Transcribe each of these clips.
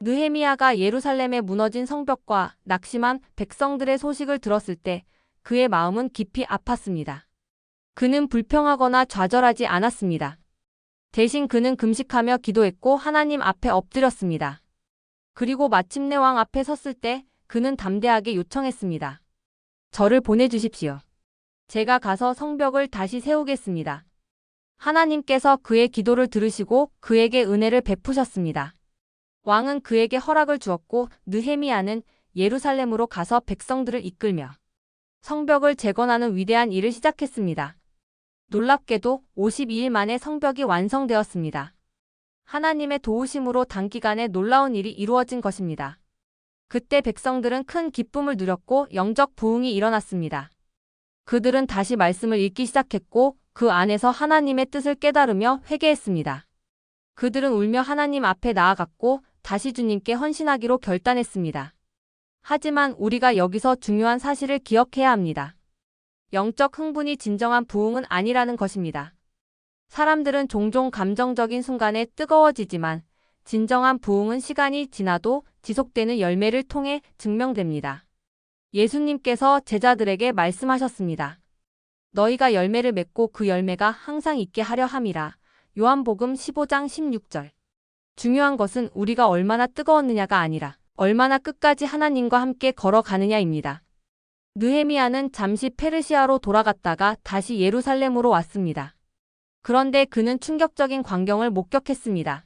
느헤미야가 예루살렘의 무너진 성벽과 낙심한 백성들의 소식을 들었을 때 그의 마음은 깊이 아팠습니다. 그는 불평하거나 좌절하지 않았습니다. 대신 그는 금식하며 기도했고 하나님 앞에 엎드렸습니다. 그리고 마침내 왕 앞에 섰을 때 그는 담대하게 요청했습니다. 저를 보내주십시오. 제가 가서 성벽을 다시 세우겠습니다. 하나님께서 그의 기도를 들으시고 그에게 은혜를 베푸셨습니다. 왕은 그에게 허락을 주었고 느헤미야는 예루살렘으로 가서 백성들을 이끌며 성벽을 재건하는 위대한 일을 시작했습니다. 놀랍게도 52일 만에 성벽이 완성되었습니다. 하나님의 도우심으로 단기간에 놀라운 일이 이루어진 것입니다. 그때 백성들은 큰 기쁨을 누렸고 영적 부흥이 일어났습니다. 그들은 다시 말씀을 읽기 시작했고 그 안에서 하나님의 뜻을 깨달으며 회개했습니다. 그들은 울며 하나님 앞에 나아갔고 다시 주님께 헌신하기로 결단했습니다. 하지만 우리가 여기서 중요한 사실을 기억해야 합니다. 영적 흥분이 진정한 부흥은 아니라는 것입니다. 사람들은 종종 감정적인 순간에 뜨거워지지만 진정한 부흥은 시간이 지나도 지속되는 열매를 통해 증명됩니다. 예수님께서 제자들에게 말씀하셨습니다. 너희가 열매를 맺고 그 열매가 항상 있게 하려 함이라. 요한복음 15장 16절. 중요한 것은 우리가 얼마나 뜨거웠느냐가 아니라 얼마나 끝까지 하나님과 함께 걸어가느냐입니다. 느헤미야는 잠시 페르시아로 돌아갔다가 다시 예루살렘으로 왔습니다. 그런데 그는 충격적인 광경을 목격했습니다.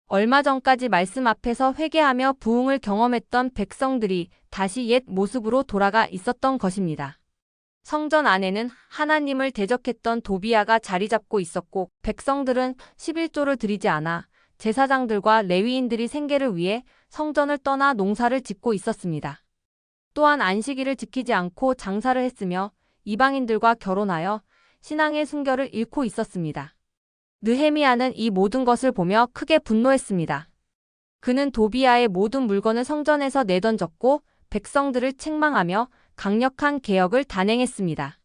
얼마 전까지 말씀 앞에서 회개하며 부흥을 경험했던 백성들이 다시 옛 모습으로 돌아가 있었던 것입니다. 성전 안에는 하나님을 대적했던 도비야가 자리 잡고 있었고 백성들은 11조를 드리지 않아 제사장들과 레위인들이 생계를 위해 성전을 떠나 농사를 짓고 있었습니다. 또한 안식일을 지키지 않고 장사를 했으며 이방인들과 결혼하여 신앙의 순결을 잃고 있었습니다. 느헤미야는 이 모든 것을 보며 크게 분노했습니다. 그는 도비야의 모든 물건을 성전에서 내던졌고 백성들을 책망하며 강력한 개혁을 단행했습니다.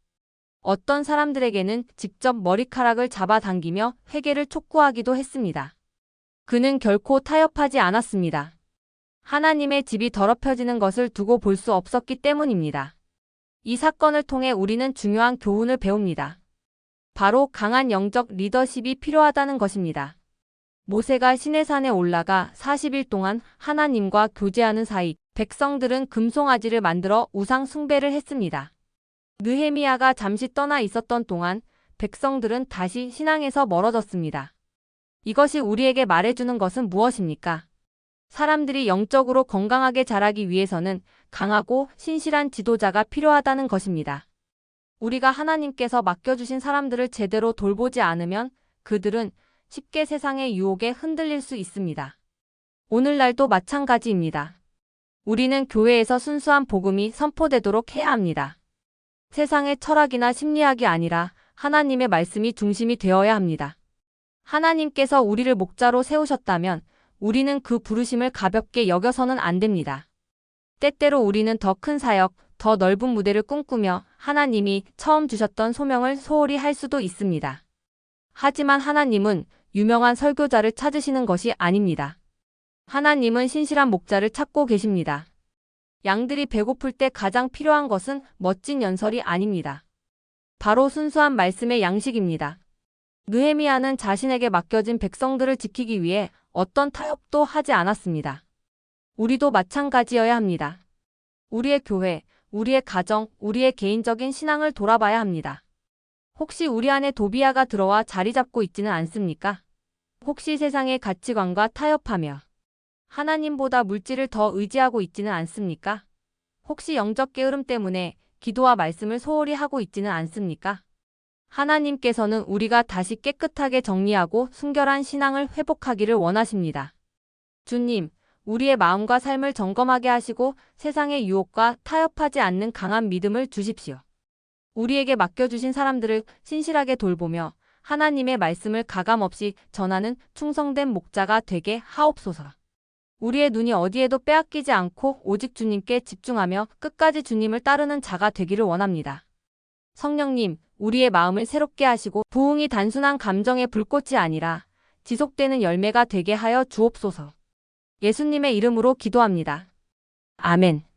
어떤 사람들에게는 직접 머리카락을 잡아당기며 회개를 촉구하기도 했습니다. 그는 결코 타협하지 않았습니다. 하나님의 집이 더럽혀지는 것을 두고 볼 수 없었기 때문입니다. 이 사건을 통해 우리는 중요한 교훈을 배웁니다. 바로 강한 영적 리더십이 필요하다는 것입니다. 모세가 시내산에 올라가 40일 동안 하나님과 교제하는 사이 백성들은 금송아지를 만들어 우상 숭배를 했습니다. 느헤미야가 잠시 떠나 있었던 동안 백성들은 다시 신앙에서 멀어졌습니다. 이것이 우리에게 말해주는 것은 무엇입니까? 사람들이 영적으로 건강하게 자라기 위해서는 강하고 신실한 지도자가 필요하다는 것입니다. 우리가 하나님께서 맡겨주신 사람들을 제대로 돌보지 않으면 그들은 쉽게 세상의 유혹에 흔들릴 수 있습니다. 오늘날도 마찬가지입니다. 우리는 교회에서 순수한 복음이 선포되도록 해야 합니다. 세상의 철학이나 심리학이 아니라 하나님의 말씀이 중심이 되어야 합니다. 하나님께서 우리를 목자로 세우셨다면 우리는 그 부르심을 가볍게 여겨서는 안 됩니다. 때때로 우리는 더 큰 사역, 더 넓은 무대를 꿈꾸며 하나님이 처음 주셨던 소명을 소홀히 할 수도 있습니다. 하지만 하나님은 유명한 설교자를 찾으시는 것이 아닙니다. 하나님은 신실한 목자를 찾고 계십니다. 양들이 배고플 때 가장 필요한 것은 멋진 연설이 아닙니다. 바로 순수한 말씀의 양식입니다. 느헤미야는 자신에게 맡겨진 백성들을 지키기 위해 어떤 타협도 하지 않았습니다. 우리도 마찬가지여야 합니다. 우리의 교회, 우리의 가정, 우리의 개인적인 신앙을 돌아봐야 합니다. 혹시 우리 안에 도비야가 들어와 자리 잡고 있지는 않습니까? 혹시 세상의 가치관과 타협하며 하나님보다 물질을 더 의지하고 있지는 않습니까? 혹시 영적 게으름 때문에 기도와 말씀을 소홀히 하고 있지는 않습니까? 하나님께서는 우리가 다시 깨끗하게 정리하고 순결한 신앙을 회복하기를 원하십니다. 주님, 우리의 마음과 삶을 점검하게 하시고 세상의 유혹과 타협하지 않는 강한 믿음을 주십시오. 우리에게 맡겨주신 사람들을 신실하게 돌보며 하나님의 말씀을 가감없이 전하는 충성된 목자가 되게 하옵소서. 우리의 눈이 어디에도 빼앗기지 않고 오직 주님께 집중하며 끝까지 주님을 따르는 자가 되기를 원합니다. 성령님, 우리의 마음을 새롭게 하시고 부흥이 단순한 감정의 불꽃이 아니라 지속되는 열매가 되게 하여 주옵소서. 예수님의 이름으로 기도합니다. 아멘.